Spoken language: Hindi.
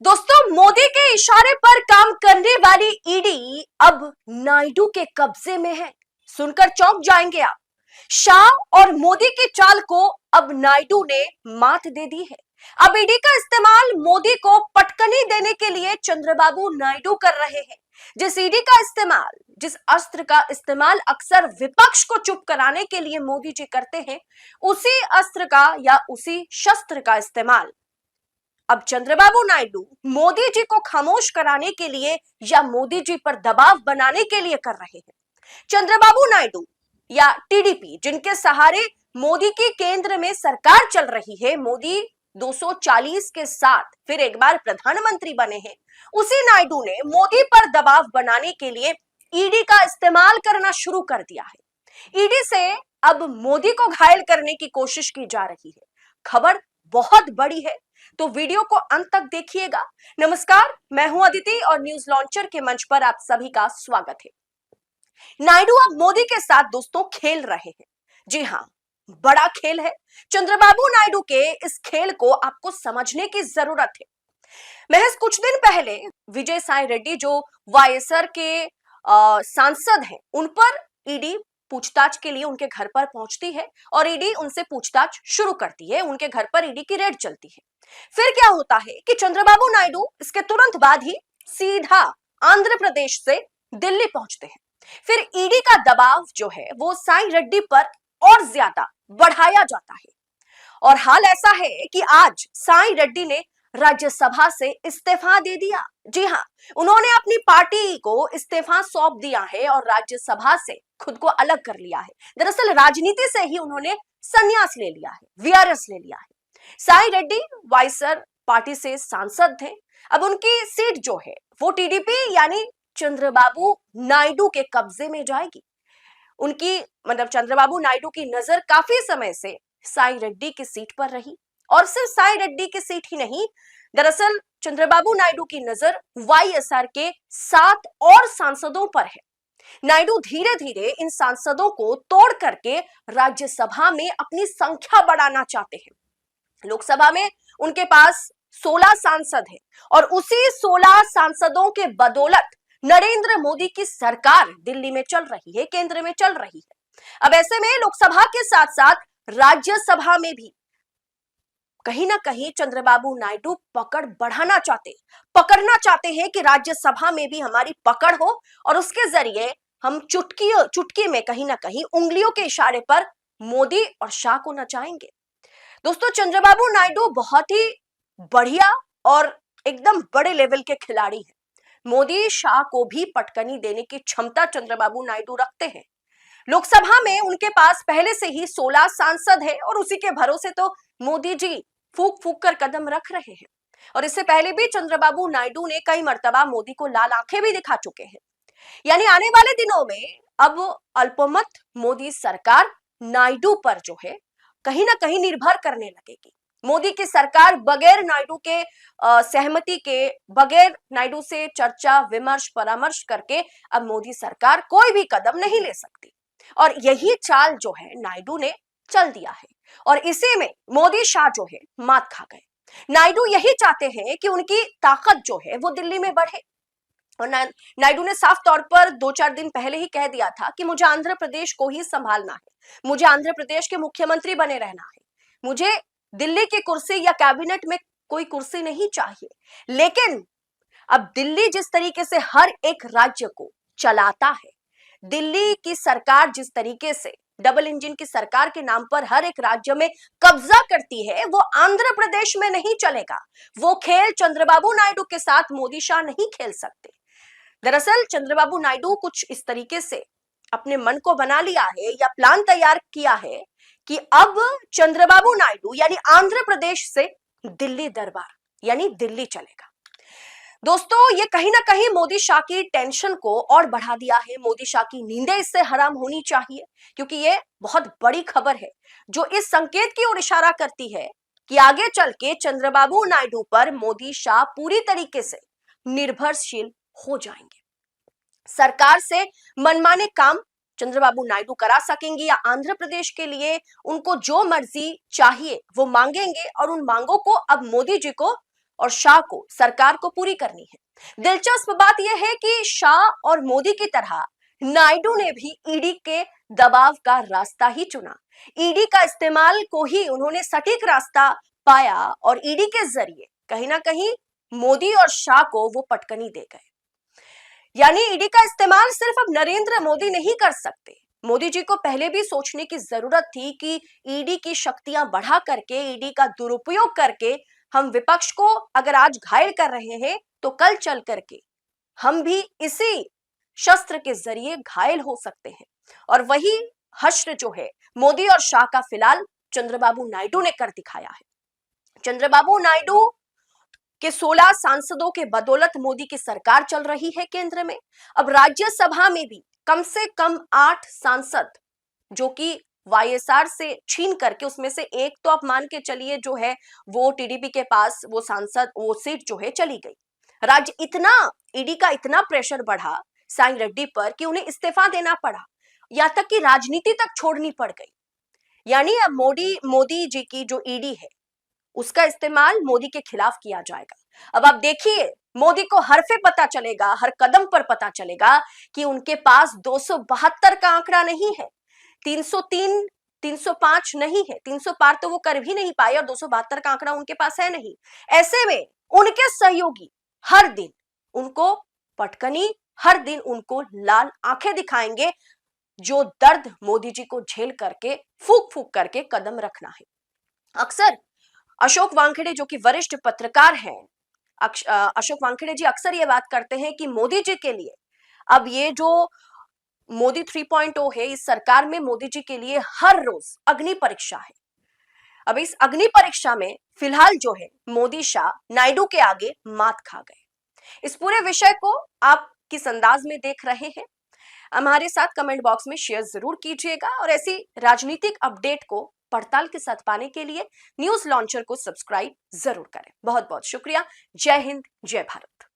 दोस्तों, मोदी के इशारे पर काम करने वाली ईडी अब नायडू के कब्जे में है। सुनकर चौंक जाएंगे आप। शाह और मोदी की चाल को अब नायडू ने मात दे दी है। अब ईडी का इस्तेमाल मोदी को पटकनी देने के लिए चंद्रबाबू नायडू कर रहे हैं। जिस अस्त्र का इस्तेमाल अक्सर विपक्ष को चुप कराने के लिए मोदी जी करते हैं, उसी अस्त्र का या उसी शस्त्र का इस्तेमाल अब चंद्रबाबू नायडू मोदी जी को खामोश कराने के लिए या मोदी जी पर दबाव बनाने के लिए कर रहे हैं। चंद्रबाबू नायडू या टीडीपी, जिनके सहारे मोदी की केंद्र में सरकार चल रही है, मोदी 240 के साथ फिर एक बार प्रधानमंत्री बने हैं, उसी नायडू ने मोदी पर दबाव बनाने के लिए ईडी का इस्तेमाल करना शुरू कर दिया है। ईडी से अब मोदी को घायल करने की कोशिश की जा रही है। खबर बहुत बड़ी है, तो वीडियो को अंत तक देखिएगा। नमस्कार, मैं हूं अदिति और न्यूज लॉन्चर के मंच पर आप सभी का स्वागत है। नायडू अब मोदी के साथ दोस्तों खेल रहे हैं। जी हां, बड़ा खेल है। चंद्रबाबू नायडू के इस खेल को आपको समझने की जरूरत है। महज कुछ दिन पहले विजय साई रेड्डी, जो वाईएसआर के सांसद हैं, उन पर ईडी पूछताछ के लिए उनके घर पर पहुंचती है और ईडी उनसे पूछताछ शुरू करती है। उनके घर पर ईडी की रेड चलती है। फिर क्या होता है कि चंद्रबाबू नायडू इसके तुरंत बाद ही सीधा आंध्र प्रदेश से दिल्ली पहुंचते हैं। फिर ईडी का दबाव जो है वो साई रेड्डी पर और ज्यादा बढ़ाया जाता है। और हाल ऐसा है कि आज साई रेड्डी ने राज्यसभा से इस्तीफा दे दिया। जी हां, उन्होंने अपनी पार्टी को इस्तीफा सौंप दिया है और राज्यसभा से खुद को अलग कर लिया है। दरअसल राजनीति से ही उन्होंने संन्यास ले लिया है, वीआरएस ले लिया है। साई रेड्डी वाईएसआर पार्टी से सांसद थे। अब उनकी सीट जो है वो टीडीपी यानी चंद्रबाबू नायडू के कब्जे में जाएगी। उनकी मतलब चंद्रबाबू नायडू की नजर काफी समय से साई रेड्डी की सीट पर रही, और सिर्फ साई रेड्डी की सीट ही नहीं, दरअसल चंद्रबाबू नायडू की नजर वाईएसआर के 7 और सांसदों पर है। नायडू धीरे धीरे इन सांसदों को तोड़ करके राज्यसभा में अपनी संख्या बढ़ाना चाहते हैं। लोकसभा में उनके पास 16 सांसद हैं और उसी 16 सांसदों के बदौलत नरेंद्र मोदी की सरकार दिल्ली में चल रही है, केंद्र में चल रही है। अब ऐसे में लोकसभा के साथ साथ राज्यसभा में भी कहीं ना कहीं चंद्रबाबू नायडू पकड़ बढ़ाना पकड़ना चाहते हैं कि राज्यसभा में भी हमारी पकड़ हो और उसके जरिए हम चुटकी में कहीं ना कहीं उंगलियों के इशारे पर मोदी और शाह को नचाएंगे। दोस्तों, चंद्रबाबू नायडू बहुत ही बढ़िया और एकदम बड़े लेवल के खिलाड़ी हैं। मोदी शाह को भी पटकनी देने की क्षमता चंद्रबाबू नायडू रखते हैं। लोकसभा में उनके पास पहले से ही 16 सांसद हैं और उसी के भरोसे तो मोदी जी फूक फूक कर कदम रख रहे हैं। और इससे पहले भी चंद्रबाबू नायडू ने कई मर्तबा मोदी को लाल आंखें भी दिखा चुके हैं। यानी आने वाले दिनों में अब अल्पमत मोदी सरकार नायडू पर जो है कहीं ना कहीं निर्भर करने लगेगी। मोदी की सरकार बगैर नायडू के सहमति के, बगैर नायडू से चर्चा विमर्श परामर्श करके अब मोदी सरकार कोई भी कदम नहीं ले सकती। और यही चाल जो है नायडू ने चल दिया है और इसी में मोदी शाह जो है मात खा गए। नायडू यही चाहते हैं कि उनकी ताकत जो है वो दिल्ली में बढ़े। और नायडू ने साफ तौर पर 2-4 दिन पहले ही कह दिया था कि मुझे आंध्र प्रदेश को ही संभालना है, मुझे आंध्र प्रदेश के मुख्यमंत्री बने रहना है, मुझे दिल्ली की कुर्सी या कैबिनेट में कोई कुर्सी नहीं चाहिए। लेकिन अब दिल्ली जिस तरीके से हर एक राज्य को चलाता है, दिल्ली की सरकार जिस तरीके से डबल इंजन की सरकार के नाम पर हर एक राज्य में कब्जा करती है, वो आंध्र प्रदेश में नहीं चलेगा। वो खेल चंद्रबाबू नायडू के साथ मोदी शाह नहीं खेल सकते। दरअसल चंद्रबाबू नायडू कुछ इस तरीके से अपने मन को बना लिया है या प्लान तैयार किया है कि अब चंद्रबाबू नायडू यानी आंध्र प्रदेश से दिल्ली दरबार यानी दिल्ली चलेगा। दोस्तों, ये कहीं ना कहीं मोदी शाह की टेंशन को और बढ़ा दिया है। मोदी शाह की नींदें इससे हराम होनी चाहिए, क्योंकि ये बहुत बड़ी खबर है जो इस संकेत की ओर इशारा करती है कि आगे चल के चंद्रबाबू नायडू पर मोदी शाह पूरी तरीके से निर्भरशील हो जाएंगे। सरकार से मनमाने काम चंद्रबाबू नायडू करा सकेंगे या आंध्र प्रदेश के लिए उनको जो मर्जी चाहिए वो मांगेंगे और उन मांगों को अब मोदी जी को और शाह को सरकार को पूरी करनी है। दिलचस्प बात यह है कि शाह और मोदी की तरह नायडू ने भी ईडी के दबाव का रास्ता ही चुना। ईडी का इस्तेमाल को ही उन्होंने सटीक रास्ता पाया और ईडी के जरिए कहीं ना कहीं मोदी और शाह को वो पटकनी दे गए। यानी ईडी का इस्तेमाल सिर्फ अब नरेंद्र मोदी नहीं कर सकते। मोदी जी को पहले भी सोचने की जरूरत थी कि ईडी की शक्तियां बढ़ा करके, ईडी का दुरुपयोग करके हम विपक्ष को अगर आज घायल कर रहे हैं तो कल चल करके हम भी इसी शस्त्र के जरिए घायल हो सकते हैं। और वही हश्र जो है मोदी और शाह का फिलहाल चंद्रबाबू नायडू ने कर दिखाया है। चंद्रबाबू नायडू के 16 सांसदों के बदौलत मोदी की सरकार चल रही है केंद्र में। अब राज्यसभा में भी कम से कम 8 सांसद जो कि वाईएसआर से छीन करके, उसमें से एक तो आप मान के चलिए जो है वो टीडीपी के पास वो सांसद वो सीट जो है चली गई। राज्य इतना ईडी का इतना प्रेशर बढ़ा साई रेड्डी पर कि उन्हें इस्तीफा देना पड़ा, यहां तक कि राजनीति तक छोड़नी पड़ गई। यानी अब मोदी जी की जो ईडी है उसका इस्तेमाल मोदी के खिलाफ किया जाएगा। अब आप देखिए मोदी को हरफे पता चलेगा, हर कदम पर पता चलेगा कि उनके पास 272 का आंकड़ा नहीं है, 303 305 नहीं है, 300 पार तो वो कर भी नहीं पाए और 272 का आंकड़ा उनके पास है नहीं। ऐसे में उनके सहयोगी हर दिन उनको पटकनी, हर दिन उनको लाल आंखें दिखाएंगे, जो दर्द मोदी जी को झेल करके फूक फूक करके कदम रखना है। अक्सर अशोक वानखेड़े जो कि वरिष्ठ पत्रकार हैं, अशोक वानखेड़े जी अक्सर ये बात करते हैं कि मोदी जी के लिए अब ये जो मोदी 3.0 है, इस सरकार में मोदी जी के लिए हर रोज अग्नि परीक्षा है। अब इस अग्नि परीक्षा में फिलहाल जो है मोदी शाह नायडू के आगे मात खा गए। इस पूरे विषय को आप किस अंदाज में देख रहे हैं, हमारे साथ कमेंट बॉक्स में शेयर जरूर कीजिएगा और ऐसी राजनीतिक अपडेट को पड़ताल के साथ पाने के लिए न्यूज लॉन्चर को सब्सक्राइब जरूर करें। बहुत बहुत शुक्रिया। जय हिंद, जय भारत।